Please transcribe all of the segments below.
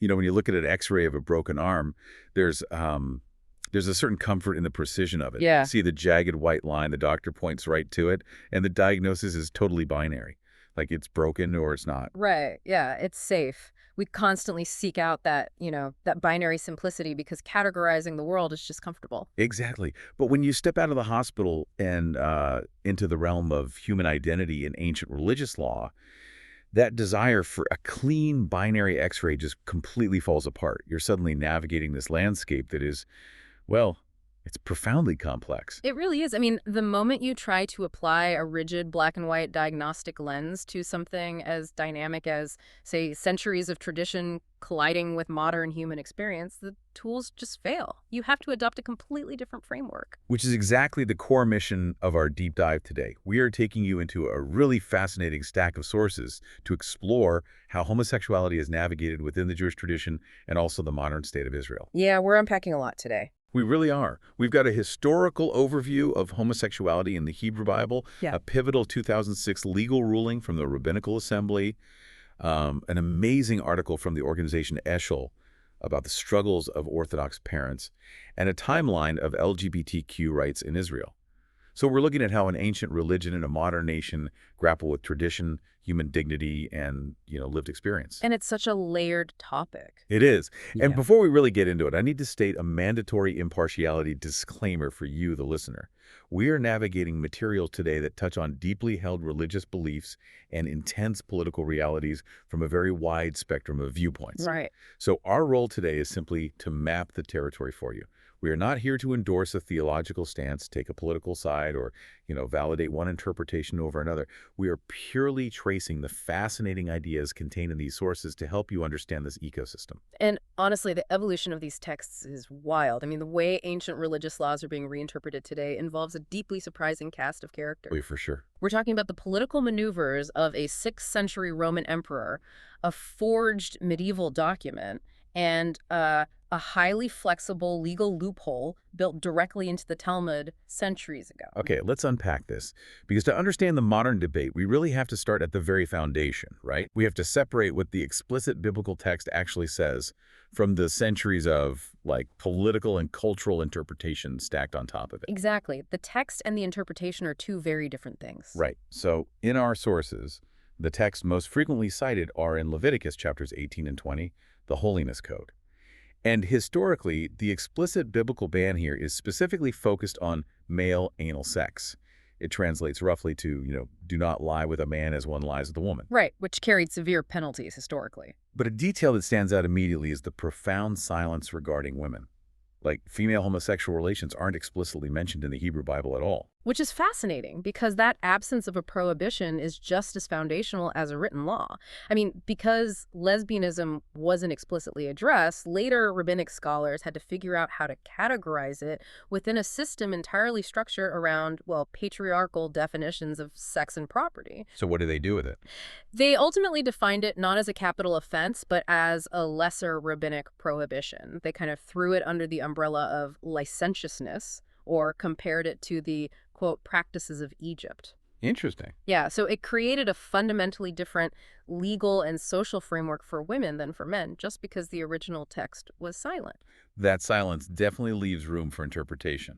When you look at an X-ray of a broken arm, there's a certain comfort in the precision of it. Yeah. See the jagged white line, the doctor points right to it, and the diagnosis is totally binary. Like it's broken or it's not. Right. Yeah, it's safe. We constantly seek out that binary simplicity because categorizing the world is just comfortable. Exactly. But when you step out of the hospital and into the realm of human identity in ancient religious law, that desire for a clean binary X-ray just completely falls apart. You're suddenly navigating this landscape that is, well, it's profoundly complex. It really is. I mean, the moment you try to apply a rigid black and white diagnostic lens to something as dynamic as, say, centuries of tradition colliding with modern human experience, the tools just fail. You have to adopt a completely different framework. Which is exactly the core mission of our deep dive today. We are taking you into a really fascinating stack of sources to explore how homosexuality is navigated within the Jewish tradition and also the modern state of Israel. Yeah, we're unpacking a lot today. We really are. We've got a historical overview of homosexuality in the Hebrew Bible, Yeah. a pivotal 2006 legal ruling from the Rabbinical Assembly, an amazing article from the organization Eshel about the struggles of Orthodox parents, and a timeline of LGBTQ rights in Israel. So we're looking at how an ancient religion and a modern nation grapple with tradition, human dignity, and, lived experience. And it's such a layered topic. It is. And Yeah. before we really get into it, I need to state a mandatory impartiality disclaimer for you, the listener. We are navigating materials today that touch on deeply held religious beliefs and intense political realities from a very wide spectrum of viewpoints. Right. So our role today is simply to map the territory for you. We are not here to endorse a theological stance, take a political side, or, validate one interpretation over another. We are purely tracing the fascinating ideas contained in these sources to help you understand this ecosystem. And honestly, the evolution of these texts is wild. I mean, the way ancient religious laws are being reinterpreted today involves a deeply surprising cast of characters. Oh, for sure. We're talking about the political maneuvers of a 6th century Roman emperor, a forged medieval document, and a highly flexible legal loophole built directly into the Talmud centuries ago. Okay, let's unpack this. Because to understand the modern debate, we really have to start at the very foundation, right? We have to separate what the explicit biblical text actually says from the centuries of, political and cultural interpretation stacked on top of it. Exactly. The text and the interpretation are two very different things. Right. So in our sources, the texts most frequently cited are in Leviticus chapters 18 and 20, the Holiness Code. And historically, the explicit biblical ban here is specifically focused on male anal sex. It translates roughly to, do not lie with a man as one lies with a woman. Right, which carried severe penalties historically. But a detail that stands out immediately is the profound silence regarding women. Female homosexual relations aren't explicitly mentioned in the Hebrew Bible at all. Which is fascinating because that absence of a prohibition is just as foundational as a written law. I mean, because lesbianism wasn't explicitly addressed, later rabbinic scholars had to figure out how to categorize it within a system entirely structured around, patriarchal definitions of sex and property. So what do they do with it? They ultimately defined it not as a capital offense, but as a lesser rabbinic prohibition. They kind of threw it under the umbrella of licentiousness, or compared it to the, quote, practices of Egypt. Interesting. Yeah, so it created a fundamentally different legal and social framework for women than for men, just because the original text was silent. That silence definitely leaves room for interpretation.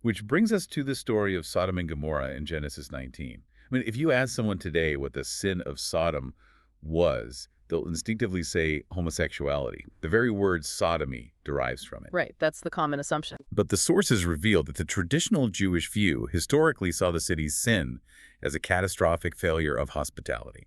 Which brings us to the story of Sodom and Gomorrah in Genesis 19. I mean, if you ask someone today what the sin of Sodom was, they'll instinctively say homosexuality. The very word sodomy derives from it. Right, that's the common assumption. But the sources reveal that the traditional Jewish view historically saw the city's sin as a catastrophic failure of hospitality.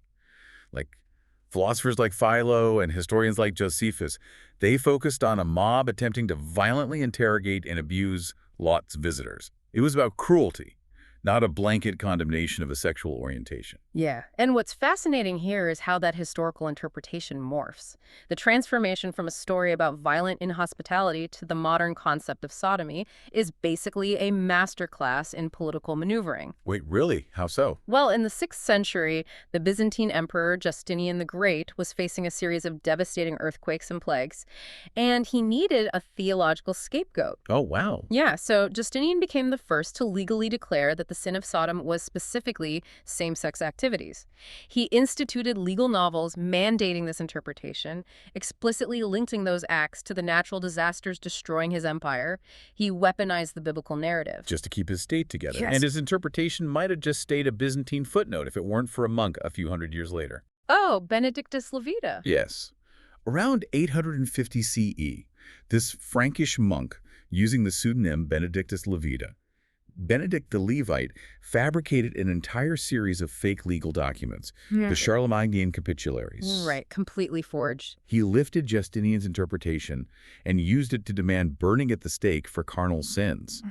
Philosophers like Philo and historians like Josephus, they focused on a mob attempting to violently interrogate and abuse Lot's visitors. It was about cruelty, not a blanket condemnation of a sexual orientation. Yeah, and what's fascinating here is how that historical interpretation morphs. The transformation from a story about violent inhospitality to the modern concept of sodomy is basically a masterclass in political maneuvering. Wait, really? How so? Well, in the 6th century, the Byzantine emperor Justinian the Great was facing a series of devastating earthquakes and plagues, and he needed a theological scapegoat. Oh, wow. Yeah, so Justinian became the first to legally declare that the sin of Sodom was specifically same-sex activity. activities. He instituted legal novels mandating this interpretation, explicitly linking those acts to the natural disasters destroying his empire. He weaponized the biblical narrative. Just to keep his state together. Yes. And his interpretation might have just stayed a Byzantine footnote if it weren't for a monk a few hundred years later. Oh, Benedictus Levita. Yes. Around 850 CE, this Frankish monk, using the pseudonym Benedictus Levita, Benedict the Levite, fabricated an entire series of fake legal documents, the Charlemagnean Capitularies. Right, completely forged. He lifted Justinian's interpretation and used it to demand burning at the stake for carnal sins.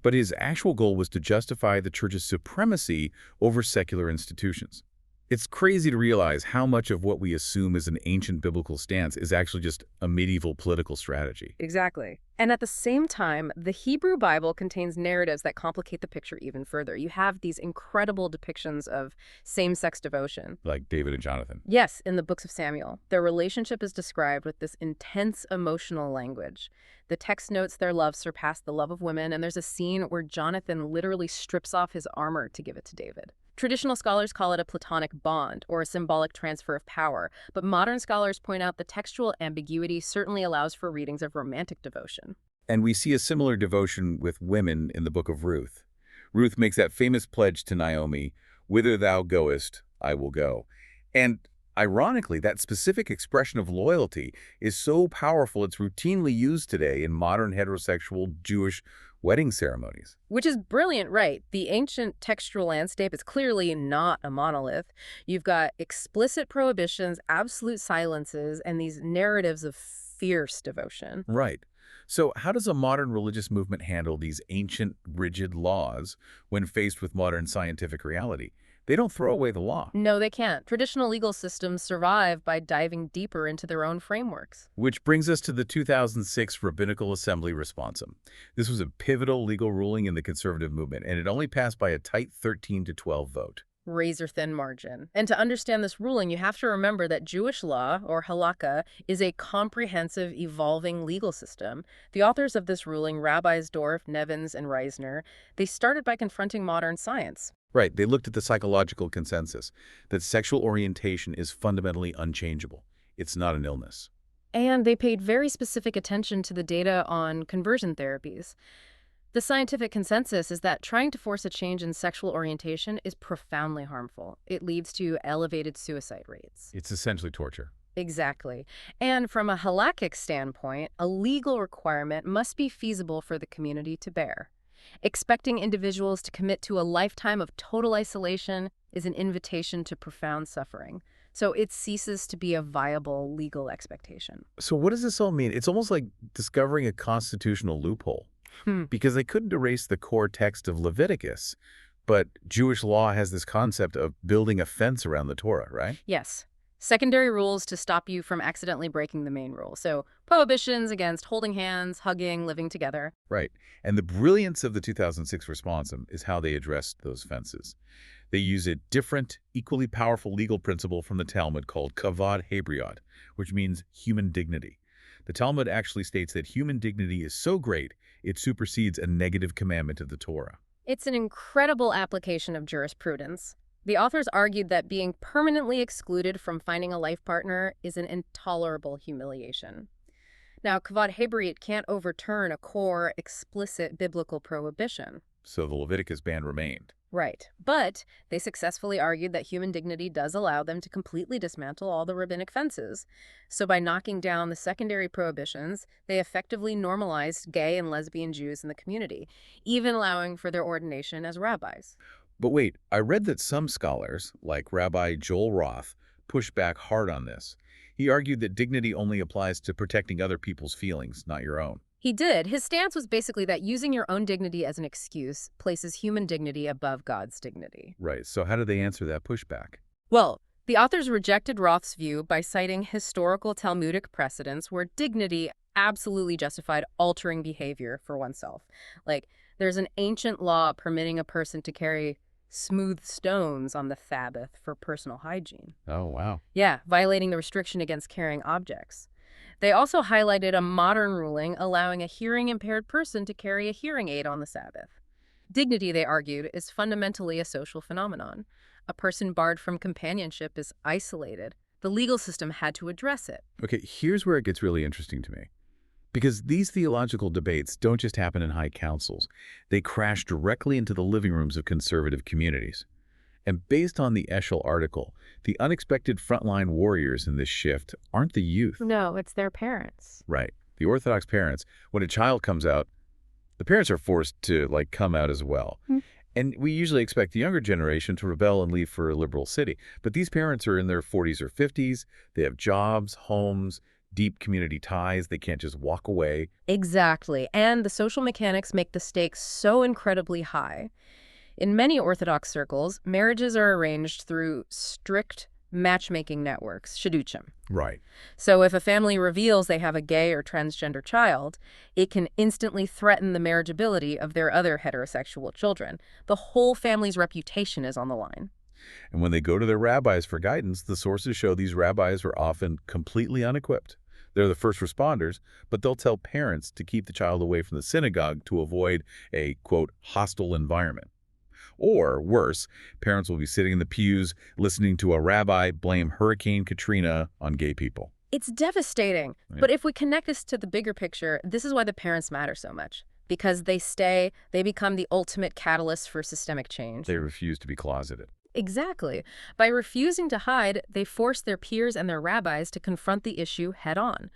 But his actual goal was to justify the Church's supremacy over secular institutions. It's crazy to realize how much of what we assume is an ancient biblical stance is actually just a medieval political strategy. Exactly. And at the same time, the Hebrew Bible contains narratives that complicate the picture even further. You have these incredible depictions of same-sex devotion. Like David and Jonathan. Yes, in the books of Samuel. Their relationship is described with this intense emotional language. The text notes their love surpassed the love of women, and there's a scene where Jonathan literally strips off his armor to give it to David. Traditional scholars call it a platonic bond or a symbolic transfer of power, but modern scholars point out the textual ambiguity certainly allows for readings of romantic devotion. And we see a similar devotion with women in the book of Ruth. Ruth makes that famous pledge to Naomi, "Whither thou goest, I will go." And ironically, that specific expression of loyalty is so powerful it's routinely used today in modern heterosexual Jewish wedding ceremonies. Which is brilliant, right? The ancient textual landscape is clearly not a monolith. You've got explicit prohibitions, absolute silences, and these narratives of fierce devotion. Right. So how does a modern religious movement handle these ancient, rigid laws when faced with modern scientific reality? They don't throw away the law. No, they can't. Traditional legal systems survive by diving deeper into their own frameworks. Which brings us to the 2006 Rabbinical Assembly responsum. This was a pivotal legal ruling in the conservative movement, and it only passed by a tight 13-12 vote. Razor-thin margin. And to understand this ruling, you have to remember that Jewish law, or halakha, is a comprehensive, evolving legal system. The authors of this ruling, Rabbis Dorff, Nevins, and Reisner, they started by confronting modern science. Right, they looked at the psychological consensus that sexual orientation is fundamentally unchangeable. It's not an illness. And they paid very specific attention to the data on conversion therapies. The scientific consensus is that trying to force a change in sexual orientation is profoundly harmful. It leads to elevated suicide rates. It's essentially torture. Exactly. And from a halakhic standpoint, a legal requirement must be feasible for the community to bear. Expecting individuals to commit to a lifetime of total isolation is an invitation to profound suffering. So it ceases to be a viable legal expectation. So what does this all mean? It's almost like discovering a constitutional loophole. Because they couldn't erase the core text of Leviticus, but Jewish law has this concept of building a fence around the Torah, right? Yes. Secondary rules to stop you from accidentally breaking the main rule. So prohibitions against holding hands, hugging, living together. Right. And the brilliance of the 2006 responsum is how they addressed those fences. They use a different, equally powerful legal principle from the Talmud called Kavod HaBriyot, which means human dignity. The Talmud actually states that human dignity is so great, it supersedes a negative commandment of the Torah. It's an incredible application of jurisprudence. The authors argued that being permanently excluded from finding a life partner is an intolerable humiliation. Now, Kavod HaBriyot can't overturn a core, explicit biblical prohibition. So the Leviticus ban remained. Right. But they successfully argued that human dignity does allow them to completely dismantle all the rabbinic fences. So by knocking down the secondary prohibitions, they effectively normalized gay and lesbian Jews in the community, even allowing for their ordination as rabbis. But wait, I read that some scholars, like Rabbi Joel Roth, push back hard on this. He argued that dignity only applies to protecting other people's feelings, not your own. He did. His stance was basically that using your own dignity as an excuse places human dignity above God's dignity. Right, so how did they answer that pushback? Well, the authors rejected Roth's view by citing historical Talmudic precedents where dignity absolutely justified altering behavior for oneself. Like, there's an ancient law permitting a person to carry smooth stones on the Sabbath for personal hygiene. Oh, wow. Yeah, violating the restriction against carrying objects. They also highlighted a modern ruling allowing a hearing-impaired person to carry a hearing aid on the Sabbath. Dignity, they argued, is fundamentally a social phenomenon. A person barred from companionship is isolated. The legal system had to address it. Okay, here's where it gets really interesting to me. Because these theological debates don't just happen in high councils. They crash directly into the living rooms of conservative communities. And based on the Eshel article, the unexpected frontline warriors in this shift aren't the youth. No, it's their parents. Right. The Orthodox parents, when a child comes out, the parents are forced to, come out as well. And we usually expect the younger generation to rebel and leave for a liberal city. But these parents are in their 40s or 50s. They have jobs, homes, deep community ties. They can't just walk away. Exactly. And the social mechanics make the stakes so incredibly high. In many Orthodox circles, marriages are arranged through strict matchmaking networks, shidduchim. Right. So if a family reveals they have a gay or transgender child, it can instantly threaten the marriageability of their other heterosexual children. The whole family's reputation is on the line. And when they go to their rabbis for guidance, the sources show these rabbis are often completely unequipped. They're the first responders, but they'll tell parents to keep the child away from the synagogue to avoid a, quote, hostile environment. Or, worse, parents will be sitting in the pews listening to a rabbi blame Hurricane Katrina on gay people. It's devastating. Yeah. But if we connect this to the bigger picture, this is why the parents matter so much. Because they become the ultimate catalyst for systemic change. They refuse to be closeted. Exactly. By refusing to hide, they force their peers and their rabbis to confront the issue head-on.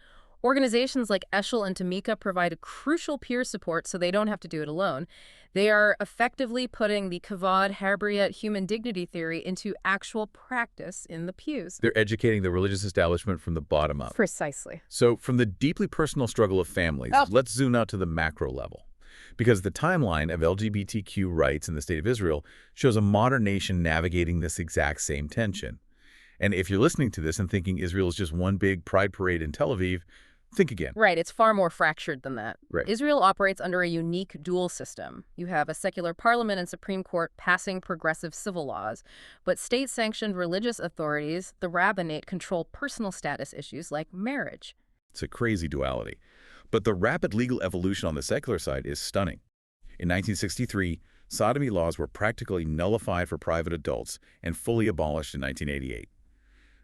Organizations like Eshel and Tamika provide crucial peer support so they don't have to do it alone. They are effectively putting the Kavod HaBriyot human dignity theory into actual practice in the pews. They're educating the religious establishment from the bottom up. Precisely. So from the deeply personal struggle of families, let's zoom out to the macro level. Because the timeline of LGBTQ rights in the State of Israel shows a modern nation navigating this exact same tension. And if you're listening to this and thinking Israel is just one big pride parade in Tel Aviv, think again. Right, it's far more fractured than that. Right. Israel operates under a unique dual system. You have a secular parliament and Supreme Court passing progressive civil laws, but state-sanctioned religious authorities, the Rabbinate, control personal status issues like marriage. It's a crazy duality. But the rapid legal evolution on the secular side is stunning. In 1963, sodomy laws were practically nullified for private adults and fully abolished in 1988.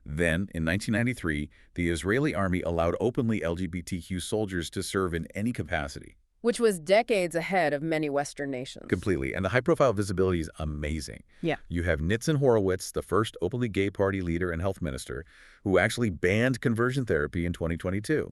Then, in 1993, the Israeli army allowed openly LGBTQ soldiers to serve in any capacity. Which was decades ahead of many Western nations. Completely. And the high-profile visibility is amazing. Yeah. You have Nitzan Horowitz, the first openly gay party leader and health minister, who actually banned conversion therapy in 2022.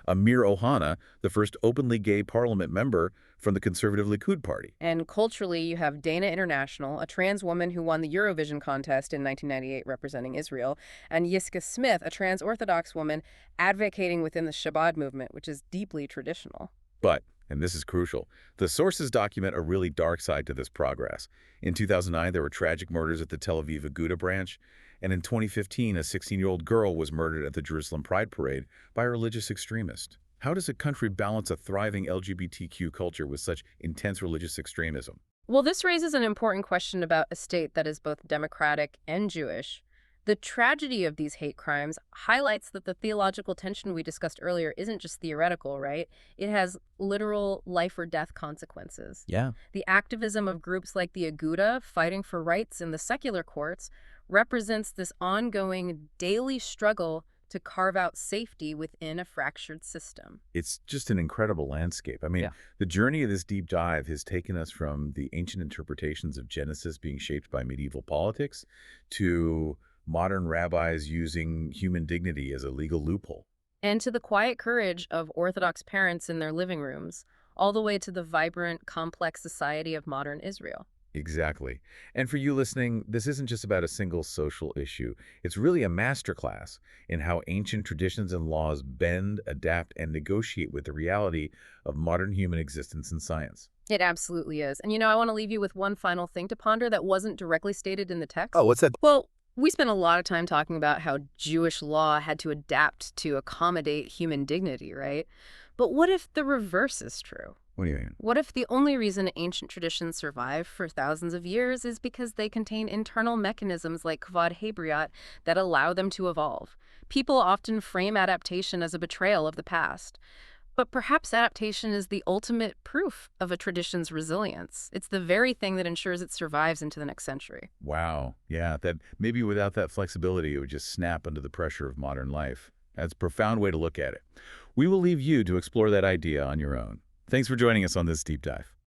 Amir Ohana, the first openly gay parliament member from the conservative Likud party. And culturally, you have Dana International, a trans woman who won the Eurovision contest in 1998 representing Israel, and Yiska Smith, a trans Orthodox woman advocating within the Shabbat movement, which is deeply traditional. But, and this is crucial, the sources document a really dark side to this progress. In 2009, there were tragic murders at the Tel Aviv Aguda branch, and in 2015, a 16-year-old girl was murdered at the Jerusalem Pride Parade by a religious extremist. How does a country balance a thriving LGBTQ culture with such intense religious extremism? Well, this raises an important question about a state that is both democratic and Jewish. The tragedy of these hate crimes highlights that the theological tension we discussed earlier isn't just theoretical, right? It has literal life or death consequences. Yeah. The activism of groups like the Aguda fighting for rights in the secular courts represents this ongoing daily struggle to carve out safety within a fractured system. It's just an incredible landscape. I mean, the journey of this deep dive has taken us from the ancient interpretations of Genesis being shaped by medieval politics to modern rabbis using human dignity as a legal loophole. And to the quiet courage of Orthodox parents in their living rooms, all the way to the vibrant, complex society of modern Israel. Exactly. And for you listening, this isn't just about a single social issue. It's really a masterclass in how ancient traditions and laws bend, adapt, and negotiate with the reality of modern human existence and science. It absolutely is. And I want to leave you with one final thing to ponder that wasn't directly stated in the text. Oh, what's that? Well, we spent a lot of time talking about how Jewish law had to adapt to accommodate human dignity, right? But what if the reverse is true? What do you mean? What if the only reason ancient traditions survive for thousands of years is because they contain internal mechanisms like Kavod HaBriyot that allow them to evolve? People often frame adaptation as a betrayal of the past. But perhaps adaptation is the ultimate proof of a tradition's resilience. It's the very thing that ensures it survives into the next century. Wow. Yeah, that maybe without that flexibility, it would just snap under the pressure of modern life. That's a profound way to look at it. We will leave you to explore that idea on your own. Thanks for joining us on this deep dive.